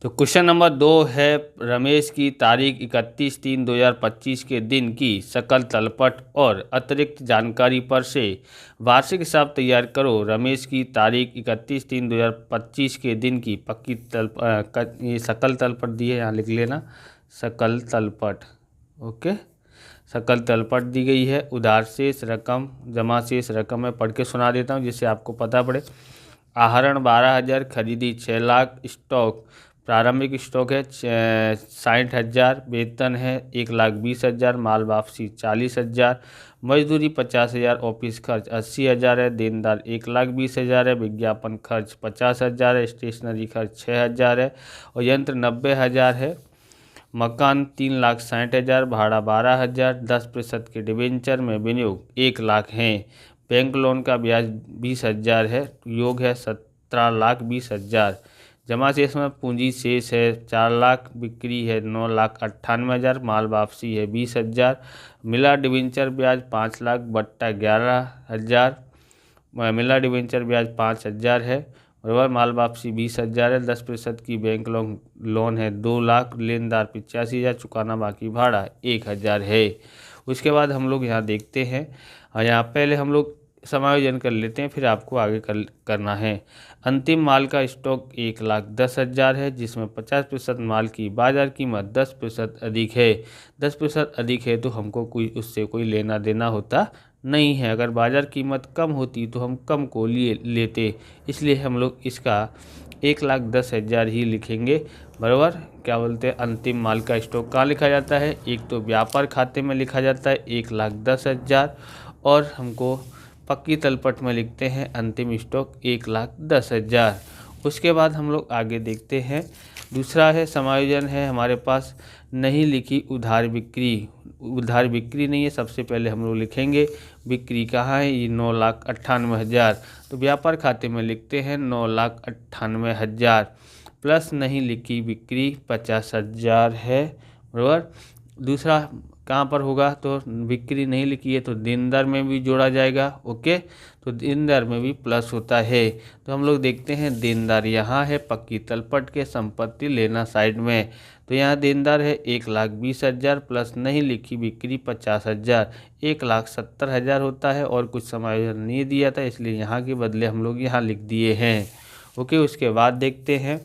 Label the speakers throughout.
Speaker 1: तो question number 2 है, रमेश की तारीख 31/3/2025 के दिन की सकल तलपट और अतिरिक्त जानकारी पर से वार्षिक हिसाब तैयार करो। रमेश की तारीख 31/3/2025 के दिन की पक्की ये सकल तलपट दी है, यहाँ लिख लेना सकल तलपट। ओके, सकल तलपट दी गई है। उधार शेष रकम, जमा शेष रकम मैं पढ़ के सुना देता हूँ जिससे आपको पता पड़े। आहरण 12,000, खरीदी 6 लाख, स्टॉक प्रारंभिक स्टॉक है 60,000, वेतन है 1,20,000, माल वापसी 40,000, मजदूरी 50,000, ऑफिस खर्च 80,000 है, देनदार 1,20,000 है, विज्ञापन खर्च 50,000 है, स्टेशनरी खर्च 6,000 है और यंत्र 90,000 है। मकान 3,60,000, भाड़ा 12,000, 10% के डिबेंचर में विनियोग 1 लाख हैं। बैंक लोन का ब्याज 20,000 है, योग है 17,20,000। जमा शेष में पूंजी शेष है 4 लाख, बिक्री है 9,98,000, माल वापसी है 20,000, मिला डिबेंचर ब्याज 5 लाख बट्टा 11,000, मिला डिबेंचर ब्याज 5,000 है, बराबर माल वापसी 20,000 है। 10% की बैंक लोन है 2 लाख, लेनदार 85,000, चुकाना बाकी भाड़ा 1,000 है। उसके बाद हम लोग यहाँ देखते हैं, यहाँ पहले हम लोग समायोजन कर लेते हैं, फिर आपको आगे करना है। अंतिम माल का स्टॉक 1,10,000 है, जिसमें 50% माल की बाजार कीमत 10% अधिक है। 10% अधिक है तो हमको उससे कोई लेना देना होता नहीं है। अगर बाजार कीमत कम होती तो हम कम को लेते, इसलिए हम लोग इसका 1,10,000 ही लिखेंगे, बराबर। क्या बोलते हैं, अंतिम माल का स्टॉक कहाँ लिखा जाता है? एक तो व्यापार खाते में लिखा जाता है 1,10,000, और हमको पक्की तलपट में लिखते हैं अंतिम स्टॉक 1,10,000। उसके बाद हम लोग आगे देखते हैं, दूसरा है समायोजन है हमारे पास नहीं लिखी उधार बिक्री। उधार बिक्री नहीं है, सबसे पहले हम लोग लिखेंगे बिक्री कहाँ है, ये 9,98,000, तो व्यापार खाते में लिखते हैं 9,98,000, प्लस नहीं लिखी बिक्री 50,000 है, बराबर। दूसरा कहाँ पर होगा, तो बिक्री नहीं लिखी है तो देनदार में भी जोड़ा जाएगा। ओके, तो देनदार में भी प्लस होता है। तो हम लोग देखते हैं देनदार यहाँ है पक्की तलपट के संपत्ति लेना साइड में, तो यहाँ देनदार है 1,20,000 प्लस नहीं लिखी बिक्री 50,000, 1,70,000 होता है, और कुछ समायोजन नहीं दिया था इसलिए यहाँ के बदले हम लोग यहाँ लिख दिए हैं। ओके, उसके बाद देखते हैं,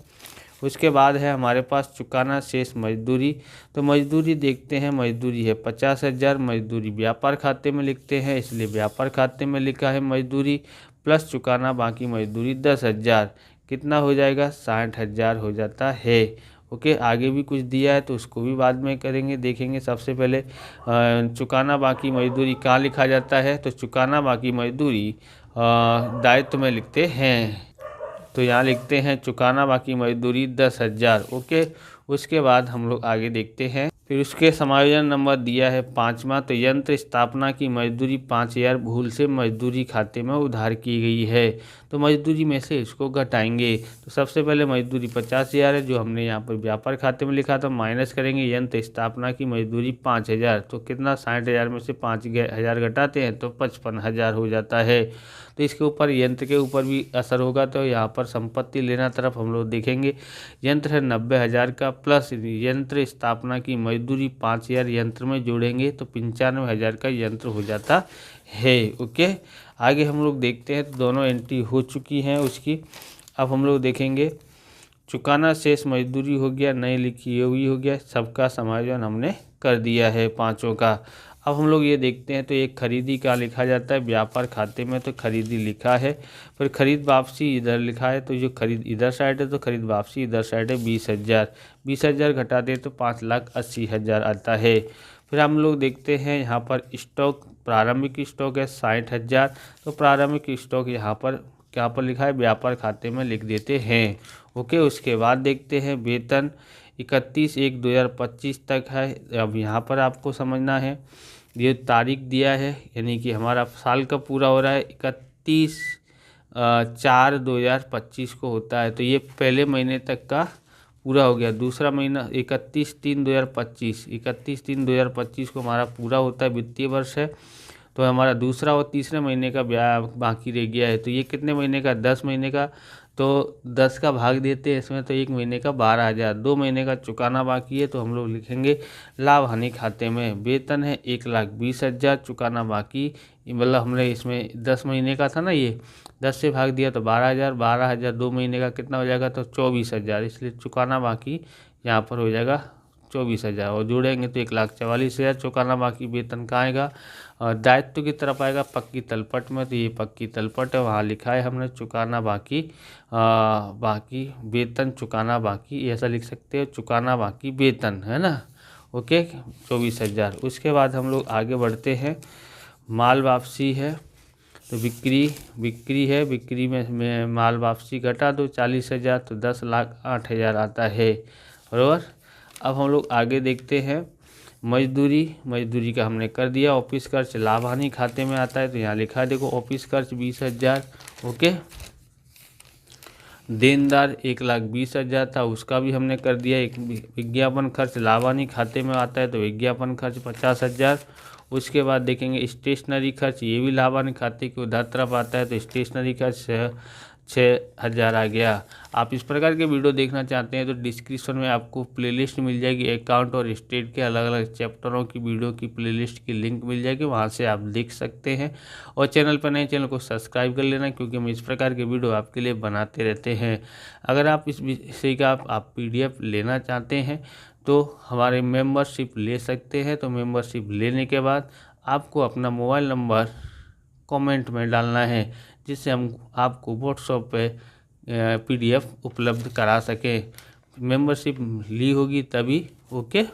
Speaker 1: उसके बाद है हमारे पास चुकाना शेष मजदूरी। तो मजदूरी देखते हैं, मजदूरी है 50,000, मजदूरी व्यापार खाते में लिखते हैं इसलिए व्यापार खाते में लिखा है मजदूरी, प्लस चुकाना बाकी मजदूरी 10,000, कितना हो जाएगा 60,000 हो जाता है। ओके, आगे भी कुछ दिया है तो उसको भी बाद में करेंगे, देखेंगे। सबसे पहले चुकाना बाकी मजदूरी कहाँ लिखा जाता है, तो चुकाना बाकी मजदूरी दायित्व में लिखते हैं, तो यहाँ लिखते हैं चुकाना बाकी मजदूरी 10,000। ओके, उसके बाद हम लोग आगे देखते हैं, फिर उसके समायोजन नंबर दिया है 5वां, तो यंत्र स्थापना की मजदूरी 5,000 भूल से मजदूरी खाते में उधार की गई है, तो मजदूरी में से इसको घटाएंगे। तो सबसे पहले मजदूरी 50,000 है जो हमने यहाँ पर व्यापार खाते में लिखा था, माइनस करेंगे यंत्र स्थापना की मजदूरी 5,000, तो कितना 60,000 में से 5,000 घटाते हैं तो 55,000 हो जाता है। तो इसके ऊपर यंत्र के ऊपर भी असर होगा, तो यहाँ पर संपत्ति लेना तरफ हम लोग देखेंगे, यंत्र है 90,000 का, प्लस यंत्र स्थापना की मजदूरी 5,000 यंत्र में जोड़ेंगे तो 95,000 का यंत्र हो जाता है। ओके, आगे हम लोग देखते हैं, तो दोनों एंट्री हो चुकी हैं उसकी। अब हम लोग देखेंगे चुकाना शेष मजदूरी हो गया, नहीं लिखी हुई हो गया, सबका समायोजन हमने कर दिया है पांचों का। अब हम लोग ये देखते हैं, तो एक खरीदी का लिखा जाता है व्यापार खाते में, तो खरीदी लिखा है, फिर खरीद वापसी इधर लिखा है, तो जो खरीद इधर साइड है तो खरीद वापसी इधर साइड है 20,000, 20,000 घटा दे तो 5,80,000 आता है। फिर हम लोग देखते हैं यहाँ पर स्टॉक, प्रारंभिक स्टॉक है 60,000, तो प्रारंभिक स्टॉक यहाँ पर लिखा है व्यापार खाते में लिख देते हैं। ओके, उसके बाद देखते हैं वेतन 31/1/2025 तक है। अब यहाँ पर आपको समझना है, ये तारीख दिया है, यानी कि हमारा साल का पूरा हो रहा है 31/4/2025 को होता है, तो ये पहले महीने तक का पूरा हो गया। दूसरा महीना 31/3/2025, 31/3/2025 को हमारा पूरा होता है, वित्तीय वर्ष है, तो हमारा दूसरा और तीसरे महीने का बाकी रह गया है, तो ये कितने महीने का, 10 महीने का, तो 10 का भाग देते हैं इसमें, तो 1 महीने का 12,000, 2 महीने का चुकाना बाकी है, तो हम लोग लिखेंगे लाभ हानि खाते में वेतन है 1,20,000 चुकाना बाकी, मतलब हमने इसमें 10 महीने का था ना, ये 10 से भाग दिया तो 12,000, 12,000 2 महीने का कितना हो जाएगा, तो 24,000, इसलिए चुकाना बाकी यहाँ पर हो जाएगा 24,000, और जोड़ेंगे तो 1,44,000 चुकाना बाकी वेतन का आएगा। और दायित्व की तरफ आएगा पक्की तलपट में, तो ये पक्की तलपट है, वहाँ लिखा है हमने चुकाना बाकी, बाकी वेतन चुकाना बाकी, ऐसा लिख सकते हो, चुकाना बाकी वेतन, है ना। ओके, 24,000। उसके बाद हम लोग आगे बढ़ते हैं, माल वापसी है, तो बिक्री है, बिक्री में माल वापसी घटा दो 40,000, तो 10,08,000 आता है, बराबर। अब हम लोग आगे देखते हैं मजदूरी का हमने कर दिया। ऑफिस खर्च लाभ हानि खाते में आता है, तो यहाँ लिखा है देखो, ऑफिस खर्च 20,000। ओके, देनदार 1,20,000 था, उसका भी हमने कर दिया। एक विज्ञापन खर्च लाभ हानि खाते में आता है, तो विज्ञापन खर्च 50,000। उसके बाद देखेंगे स्टेशनरी खर्च, ये भी लाभ हानि खाते के उधर तरफ आता है, तो स्टेशनरी खर्च 6,000 आ गया। आप इस प्रकार के वीडियो देखना चाहते हैं तो डिस्क्रिप्शन में आपको प्लेलिस्ट मिल जाएगी, अकाउंट और स्टेट के अलग अलग चैप्टरों की वीडियो की प्लेलिस्ट की लिंक मिल जाएगी, वहां से आप देख सकते हैं। और चैनल पर नए, चैनल को सब्सक्राइब कर लेना, क्योंकि हम इस प्रकार के वीडियो आपके लिए बनाते रहते हैं। अगर आप इस विषय का आप PDF लेना चाहते हैं तो हमारे मेंबरशिप ले सकते हैं। तो मेंबरशिप लेने के बाद आपको अपना मोबाइल नंबर कमेंट में डालना है, जिससे हम आपको व्हाट्सएप पे PDF उपलब्ध करा सकें। मेंबरशिप ली होगी तभी। ओके,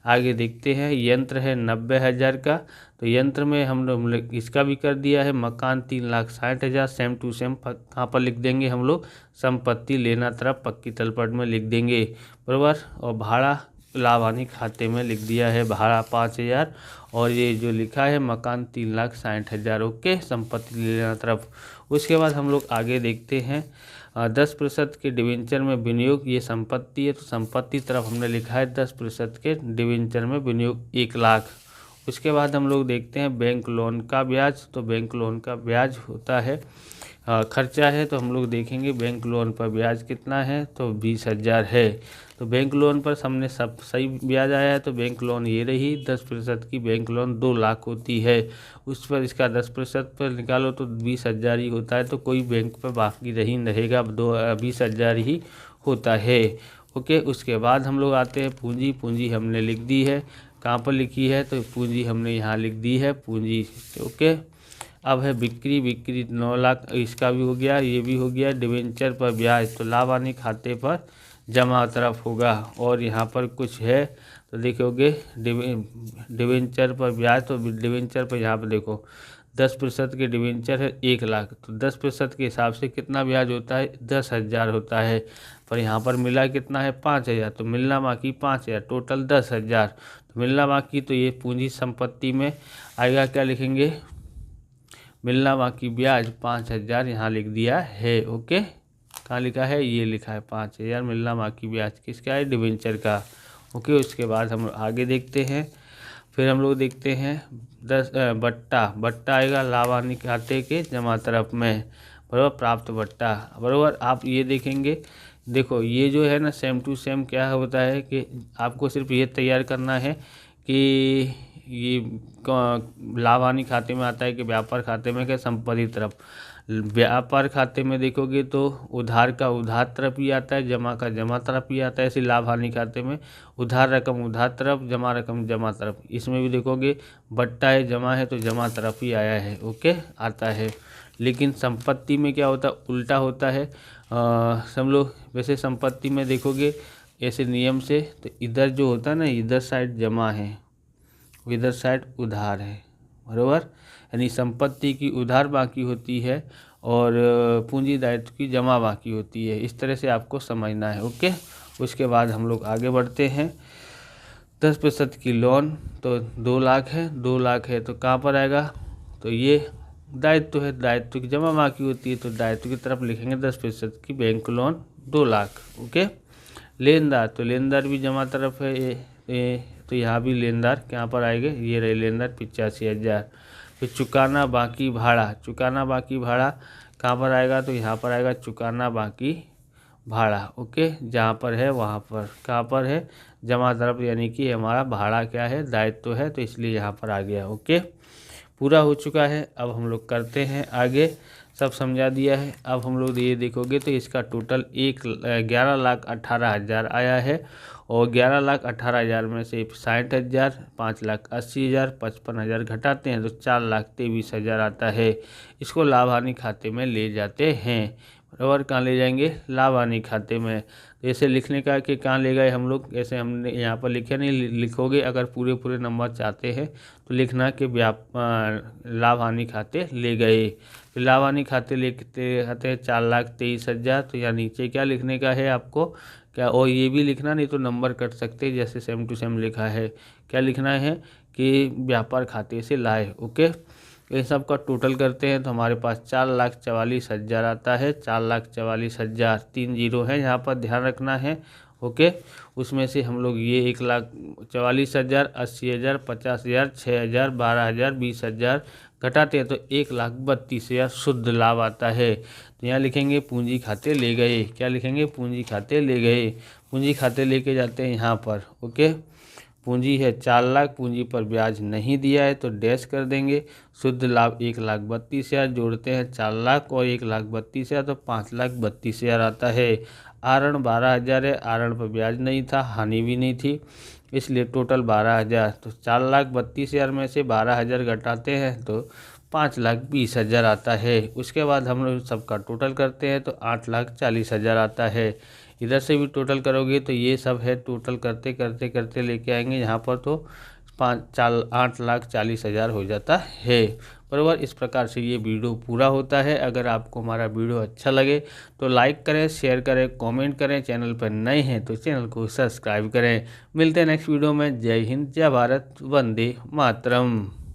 Speaker 1: आगे देखते हैं, यंत्र है 90,000 का, तो यंत्र में हम लोग इसका भी कर दिया है। मकान 3,60,000, सेम टू सेम कहाँ पर लिख देंगे हम लोग, संपत्ति लेना तरफ पक्की तलपट में लिख देंगे, बराबर। और भाड़ा लाभ हानि खाते में लिख दिया है, भाड़ा 5,000, और ये जो लिखा है मकान 3,60,000। ओके, संपत्ति लेना तरफ। उसके बाद हम लोग आगे देखते हैं 10% के डिवेंचर में विनियोग, ये संपत्ति है, तो संपत्ति तरफ हमने लिखा है 10% के डिवेंचर में विनियोग 1,00,000। उसके बाद हम लोग देखते हैं बैंक लोन का ब्याज, तो बैंक लोन का ब्याज होता है खर्चा है, तो हम लोग देखेंगे बैंक लोन पर ब्याज कितना है, तो 20,000 है। तो बैंक लोन पर हमने सब सही ब्याज आया है, तो बैंक लोन ये रही 10% की बैंक लोन 2,00,000 होती है, उस पर इसका 10% पर निकालो तो 20,000 ही होता है, तो कोई बैंक पर बाकी रहेगा 20,000 ही होता है। ओके, उसके बाद हम लोग आते हैं पूंजी हमने लिख दी है, कहाँ पर लिखी है, तो पूंजी हमने यहाँ लिख दी है पूंजी। ओके, अब है बिक्री 9,00,000, इसका भी हो गया, ये भी हो गया। डिवेंचर पर ब्याज, तो लाभ हानि खाते पर जमा तरफ होगा। और यहाँ पर कुछ है तो देखोगे डिवेंचर पर ब्याज, तो डिवेंचर पर यहाँ पर देखो 10% के डिवेंचर है 1,00,000, तो 10% के हिसाब से कितना ब्याज होता है, 10,000 होता है। पर यहाँ पर मिला कितना है, 5,000, तो मिलना बाकी 5,000, टोटल 10,000, तो मिलना बाकी, तो ये पूंजी संपत्ति में आएगा, क्या लिखेंगे, मिलना बाकी ब्याज 5,000 यहाँ लिख दिया है। ओके, कहाँ लिखा है, ये लिखा है 5,000 मिलना बाकी ब्याज किसका है, डिवेंचर का। ओके, उसके बाद हम आगे देखते हैं, फिर हम लोग देखते हैं 10 बट्टा आएगा लाभ हानि खाते के जमा तरफ में, बराबर, प्राप्त बट्टा, बराबर। आप ये देखेंगे, देखो ये जो है ना सेम टू सेम क्या होता है कि आपको सिर्फ ये तैयार करना है कि ये लाभ हानि खाते में आता है कि व्यापार खाते में, क्या संपत्ति तरफ। व्यापार खाते में देखोगे तो उधार का उधार तरफ ही आता है, जमा का जमा तरफ ही आता है। ऐसे लाभ हानि खाते में उधार रकम उधार तरफ, जमा रकम जमा तरफ। इसमें भी देखोगे बट्टा है, जमा है, तो जमा तरफ ही आया है। ओके, आता है। लेकिन संपत्ति में क्या होता है, उल्टा होता है। सब लोग वैसे संपत्ति में देखोगे ऐसे नियम से, तो इधर जो होता है ना, इधर साइड जमा है, इधर साइड उधार है, बराबर। यानी संपत्ति की उधार बाकी होती है और पूंजी दायित्व की जमा बाकी होती है, इस तरह से आपको समझना है। ओके, उसके बाद हम लोग आगे बढ़ते हैं। 10% की लोन, तो 2,00,000 है, 2,00,000 है, तो कहाँ पर आएगा, तो ये दायित्व है, दायित्व की जमा बाकी होती है, तो दायित्व की तरफ लिखेंगे 10% की बैंक लोन 2,00,000। ओके, लेनदार, तो लेनदार भी जमा तरफ है, ये तो यहाँ भी लेनदार कहाँ पर आएंगे, ये रहे लेनदार 85,000। फिर चुकाना बाकी भाड़ा कहाँ पर आएगा, तो यहाँ पर आएगा चुकाना बाकी भाड़ा। ओके, जहाँ पर है वहाँ पर, कहाँ पर है, जमा तरफ, यानी कि हमारा भाड़ा क्या है, दायित्व है, तो इसलिए यहाँ पर आ गया। ओके, पूरा हो चुका है। अब हम लोग करते हैं आगे, सब समझा दिया है। अब हम लोग ये देखोगे तो इसका टोटल 11,18,000 आया है, और 11,18,000 में से 60,000, 5,80,000, 55,000 घटाते हैं तो 4,23,000 आता है। इसको लाभ हानि खाते में ले जाते हैं। बराबर, कहाँ ले जाएंगे, लाभ हानि खाते में। जैसे लिखने का कि कहाँ ले गए हम लोग, जैसे हमने यहाँ पर लिखे नहीं, लिखोगे अगर पूरे पूरे नंबर चाहते हैं तो लिखना कि लाभ हानि खाते ले गए। तो लाभ हानि खाते लेते आते हैं 4,23,000, तो यहाँ नीचे क्या लिखने का है आपको, क्या, और ये भी लिखना, नहीं तो नंबर कट सकते हैं, जैसे सेम टू सेम लिखा है। क्या लिखना है कि व्यापार खाते से लाए। ओके, इन सब का टोटल करते हैं तो हमारे पास 4,44,000 आता है। 4,44,000, 3 जीरो है यहाँ पर, ध्यान रखना है। ओके, उसमें से हम लोग ये 1,44,000, 80,000, 50,000, 6,000, 12,000, 20,000 घटाते हैं तो 1,32,000 शुद्ध लाभ आता है। तो यहाँ लिखेंगे पूंजी खाते ले गए। क्या लिखेंगे, पूंजी खाते ले गए। पूंजी खाते लेके जाते हैं यहाँ पर। ओके, पूंजी है 4 लाख, पूंजी पर ब्याज नहीं दिया है तो डैश कर देंगे। शुद्ध लाभ 1,32,000, जोड़ते हैं 4 लाख और 1,32,000 तो 5,32,000 आता है। आरण 12,000 है, आरण पर ब्याज नहीं था, हानि भी नहीं थी, इसलिए टोटल 12,000। तो 4,32,000 में से 12,000 घटाते हैं तो 5,20,000 आता है। उसके बाद हम लोग सबका टोटल करते हैं तो 8,40,000 आता है। इधर से भी टोटल करोगे तो ये सब है, टोटल करते करते करते लेके आएंगे यहाँ पर तो 8,40,000 हो जाता है। बराबर, इस प्रकार से ये वीडियो पूरा होता है। अगर आपको हमारा वीडियो अच्छा लगे तो लाइक करें, शेयर करें, कमेंट करें। चैनल पर नए हैं तो चैनल को सब्सक्राइब करें। मिलते हैं नेक्स्ट वीडियो में। जय हिंद, जय भारत, वंदे मातरम।